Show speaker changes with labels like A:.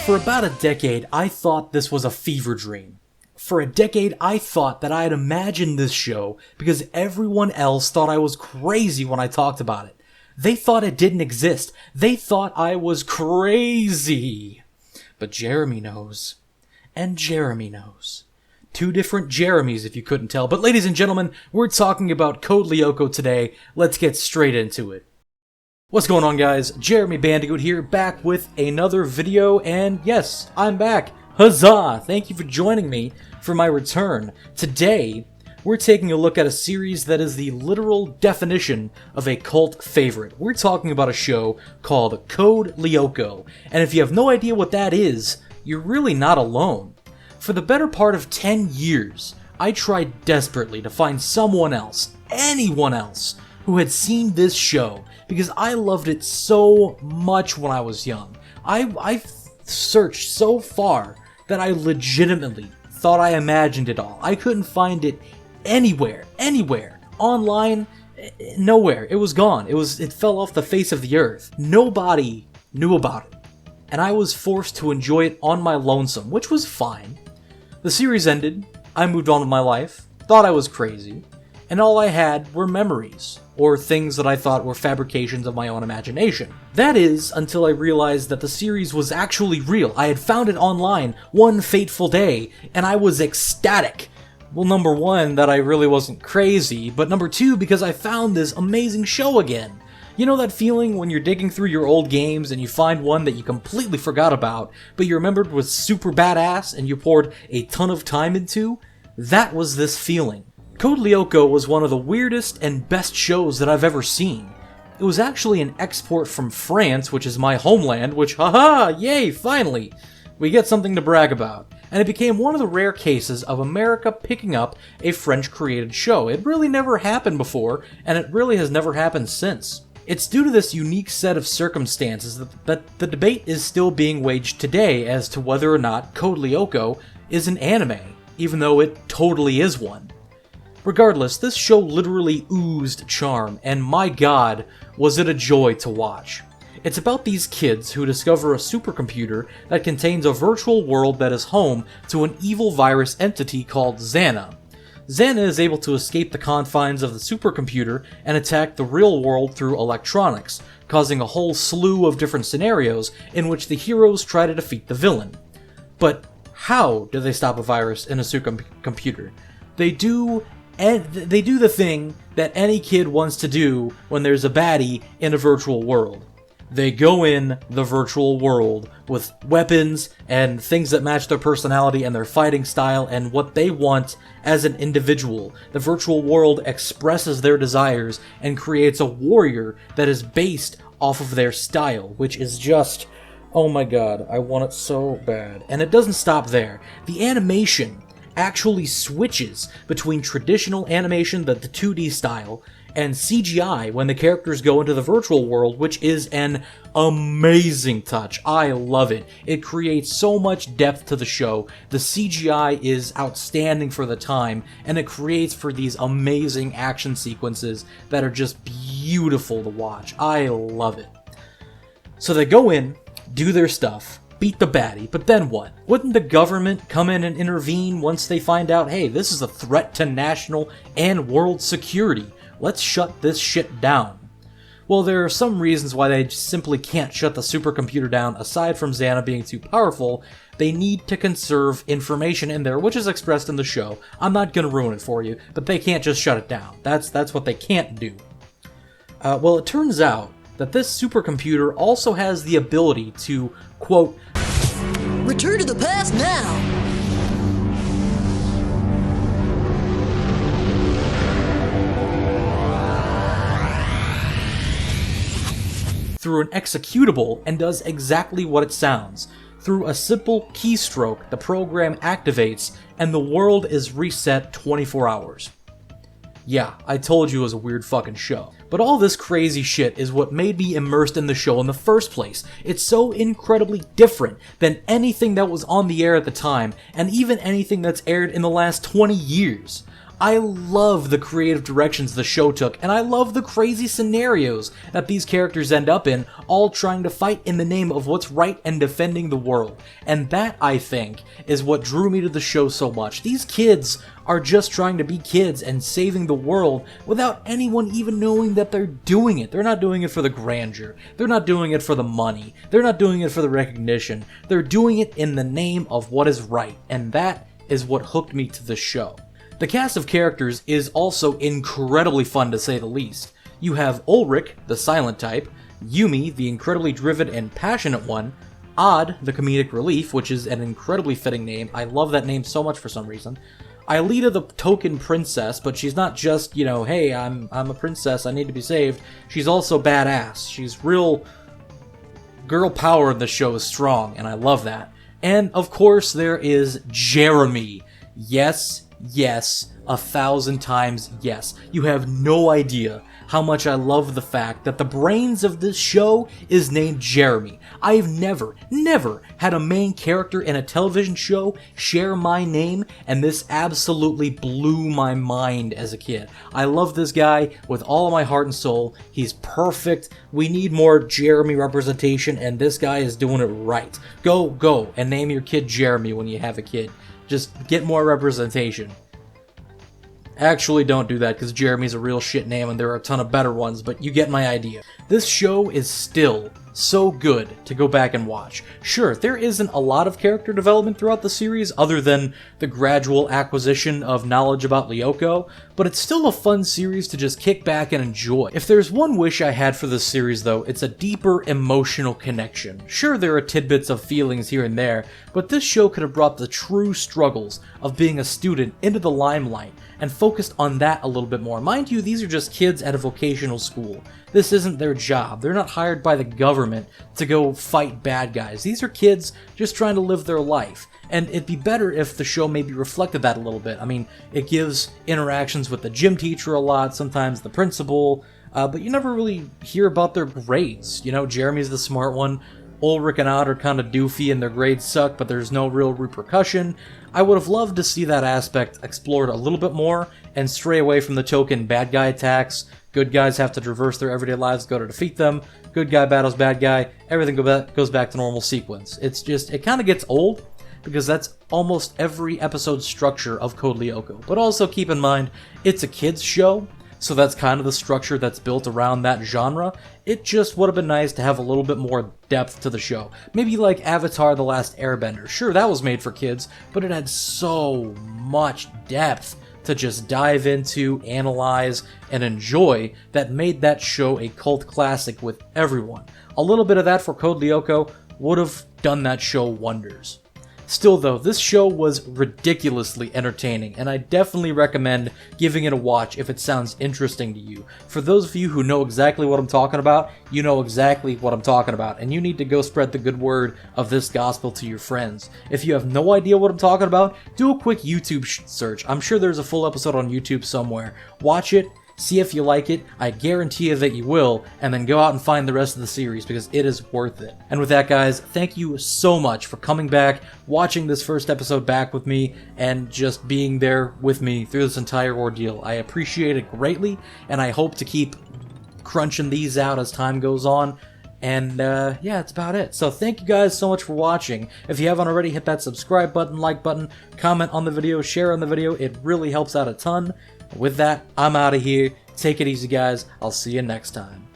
A: For about a decade, I thought this was a fever dream. For a decade, I thought that I had imagined this show because everyone else thought I was crazy when I talked about it. They thought it didn't exist. They thought I was crazy. But Jeremy knows. And Jeremy knows. Two different Jeremys, if you couldn't tell. But ladies and gentlemen, we're talking about Code Lyoko today. Let's get straight into it. What's going on, guys? J.Bandicoot here, back with another video, and yes, I'm back. Huzzah! Thank you for joining me for my return. Today, we're taking a look at a series that is the literal definition of a cult favorite. We're talking about a show called Code Lyoko, and if you have no idea what that is, you're really not alone. For the better part of 10 years, I tried desperately to find someone else, anyone else, who had seen this show, because I loved it so much when I was young. I searched so far that I legitimately thought I imagined it all. I couldn't find it anywhere, online, nowhere. It was gone. It fell off the face of the earth. Nobody knew about it, and I was forced to enjoy it on my lonesome, which was fine. The series ended, I moved on with my life, thought I was crazy, and all I had were memories, or things that I thought were fabrications of my own imagination. That is, until I realized that the series was actually real. I had found it online one fateful day, and I was ecstatic. Well, number one, that I really wasn't crazy, but number two, because I found this amazing show again. You know that feeling when you're digging through your old games and you find one that you completely forgot about, but you remembered was super badass and you poured a ton of time into? That was this feeling. Code Lyoko was one of the weirdest and best shows that I've ever seen. It was actually an export from France, which is my homeland, which, haha, yay, finally! We get something to brag about. And it became one of the rare cases of America picking up a French-created show. It really never happened before, and it really has never happened since. It's due to this unique set of circumstances that the debate is still being waged today as to whether or not Code Lyoko is an anime, even though it totally is one. Regardless, this show literally oozed charm, and my god, was it a joy to watch. It's about these kids who discover a supercomputer that contains a virtual world that is home to an evil virus entity called Xana. Xana is able to escape the confines of the supercomputer and attack the real world through electronics, causing a whole slew of different scenarios in which the heroes try to defeat the villain. But how do they stop a virus in a supercomputer? They do the thing that any kid wants to do when there's a baddie in a virtual world. They go in the virtual world with weapons and things that match their personality and their fighting style and what they want as an individual. The virtual world expresses their desires and creates a warrior that is based off of their style, which is just, oh my god, I want it so bad. And it doesn't stop there. The animation actually switches between traditional animation, the 2D style, and CGI when the characters go into the virtual world, which is an amazing touch. I love it. It creates so much depth to the show. The CGI is outstanding for the time, and it creates for these amazing action sequences that are just beautiful to watch. I love it. So they go in, do their stuff, beat the baddie, but then what? Wouldn't the government come in and intervene once they find out, hey, this is a threat to national and world security? Let's shut this shit down. Well, there are some reasons why they simply can't shut the supercomputer down. Aside from Xana being too powerful, they need to conserve information in there, which is expressed in the show. I'm not gonna ruin it for you, but they can't just shut it down. That's what they can't do. Well, it turns out that this supercomputer also has the ability to, quote,
B: return to the past now!
A: through an executable and does exactly what it sounds. Through a simple keystroke, the program activates and the world is reset 24 hours. Yeah, I told you it was a weird fucking show. But all this crazy shit is what made me immersed in the show in the first place. It's so incredibly different than anything that was on the air at the time, and even anything that's aired in the last 20 years. I love the creative directions the show took, and I love the crazy scenarios that these characters end up in, all trying to fight in the name of what's right and defending the world. And that, I think, is what drew me to the show so much. These kids are just trying to be kids and saving the world without anyone even knowing that they're doing it. They're not doing it for the grandeur. They're not doing it for the money. They're not doing it for the recognition. They're doing it in the name of what is right, and that is what hooked me to the show. The cast of characters is also incredibly fun to say the least. You have Ulrich, the silent type, Yumi, the incredibly driven and passionate one, Odd, the comedic relief, which is an incredibly fitting name. I love that name so much for some reason. Aelita, the token princess, but she's not just, hey, I'm a princess, I need to be saved. She's also badass. She's real girl power in the show is strong, and I love that. And, of course, there is Jeremy. Yes, 1,000 times yes. You have no idea how much I love the fact that the brains of this show is named Jeremy. I've never had a main character in a television show share my name, and this absolutely blew my mind as a kid. I love this guy with all of my heart and soul. He's perfect. We need more Jeremy representation, and this guy is doing it right. Go, and name your kid Jeremy when you have a kid. Just get more representation. Actually, don't do that, because Jeremy's a real shit name and there are a ton of better ones, but you get my idea. This show is still so good to go back and watch. Sure, there isn't a lot of character development throughout the series other than the gradual acquisition of knowledge about Lyoko, but it's still a fun series to just kick back and enjoy. If there's one wish I had for this series though, it's a deeper emotional connection. Sure, there are tidbits of feelings here and there, but this show could have brought the true struggles of being a student into the limelight and focused on that a little bit more. Mind you, these are just kids at a vocational school. This isn't their job. They're not hired by the government to go fight bad guys. These are kids just trying to live their life. And it'd be better if the show maybe reflected that a little bit. I mean, it gives interactions with the gym teacher a lot, sometimes the principal, but you never really hear about their grades. Jeremy's the smart one. Ulrich and Odd are kind of doofy and their grades suck, but there's no real repercussion. I would have loved to see that aspect explored a little bit more and stray away from the token bad guy attacks. Good guys have to traverse their everyday lives to go to defeat them. Good guy battles bad guy. Everything goes back to normal sequence. It kind of gets old because that's almost every episode structure of Code Lyoko. But also keep in mind, it's a kids show, so that's kind of the structure that's built around that genre. It just would have been nice to have a little bit more depth to the show. Maybe like Avatar: The Last Airbender. Sure, that was made for kids, but it had so much depth to just dive into, analyze, and enjoy that made that show a cult classic with everyone. A little bit of that for Code Lyoko would have done that show wonders. Still though, this show was ridiculously entertaining, and I definitely recommend giving it a watch if it sounds interesting to you. For those of you who know exactly what I'm talking about, you know exactly what I'm talking about, and you need to go spread the good word of this gospel to your friends. If you have no idea what I'm talking about, do a quick YouTube search. I'm sure there's a full episode on YouTube somewhere. Watch it. See if you like it, I guarantee you that you will, and then go out and find the rest of the series because it is worth it. And with that guys, thank you so much for coming back, watching this first episode back with me, and just being there with me through this entire ordeal. I appreciate it greatly, and I hope to keep crunching these out as time goes on. And yeah, that's about it. So thank you guys so much for watching. If you haven't already, hit that subscribe button, like button, comment on the video, share on the video. It really helps out a ton. With that, I'm out of here. Take it easy, guys. I'll see you next time.